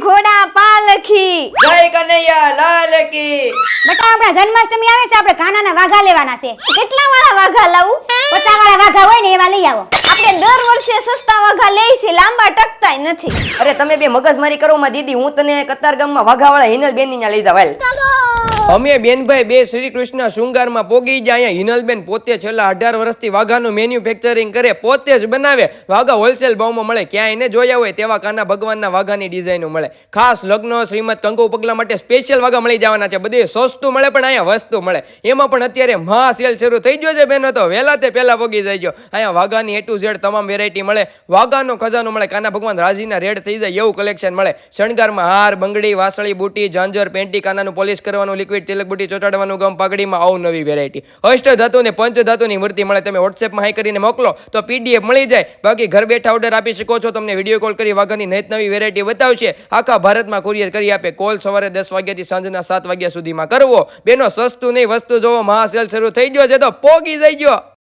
ઘોડા પાલખી જય કનૈયા લાલ કી બટા આપણા જન્માષ્ટમી આવે છે, આપણે કાનાના વાઘા લેવાના છે. કેટલા વાળા વાઘા લાવું? 50 વાળા વાઘા હોય ને એવા લઈ આવો. આપણે દર વર્ષે સસ્તા વાઘા લઈ છે, લાંબા ટકતાય નથી. અરે તમે બે મગજમારી કરો માં દીદી, હું તને કતારગામમાં વાઘાવાળા હિનલ બેન ની લઈ જાવ. અમે બેનભાઈ બે શ્રી કૃષ્ણ શૃંગારમાં પોગી જાય. અહીંયા હિનલબેન પોતે છેલ્લા 18 વર્ષથી વાઘાનું મેન્યુફેક્ચરિંગ કરે, પોતે જ બનાવે. વાઘા હોલસેલ ભાવમાં મળે, ક્યાંય ને જોયા હોય તેવા કાના ભગવાનના વાઘાની ડિઝાઇનો મળે. ખાસ લગ્ન શ્રીમદ કંકુ પગલા માટે સ્પેશિયલ વાઘા મળી જવાના છે. બધે સસ્તું મળે પણ અહીંયા વસ્તુ મળે. એમાં પણ અત્યારે મહા સેલ શરૂ થઈ ગયો છે બેનો, તો વહેલા તે પહેલા પોગી જાય. અહીંયા વાઘાની A to Z તમામ વેરાયટી મળે. વાઘાનો ખજાનો મળે, કાના ભગવાન રાજીના રેડ થઈ જાય એવું કલેક્શન મળે. શણગારમાં હાર, બંગડી, વાસળી, બુટી, ઝાંઝર, પેન્ટી, કાનાનું પોલિશ કરવાનું લિક્વિડ, તિલક બુટી ચોટાડવાનું ગમ, પાઘડીમાં અવનવી વેરાયટી. અષ્ટધાતુ ને પંચધાતુની મૂર્તિ મળે. તમે વોટ્સએપમાં હાઈ કરીને મોકલો તો PDF મળી જાય. બાકી ઘર બેઠા ઓર્ડર આપી શકો છો. તમને વિડીયો કોલ કરી વાઘાની નવી નવી વેરાયટી બતાવશે. આખા ભારતમાં કુરિયર કરી આપે. કોલ સવારે 10 વાગ્યાથી સાંજના 7 વાગ્યા સુધીમાં કરવો. બેનો સસ્તું નહીં, વસ્તુ જોવો. મહા સેલ શરૂ થઈ ગયો છે તો પોગી જઈ ગયો.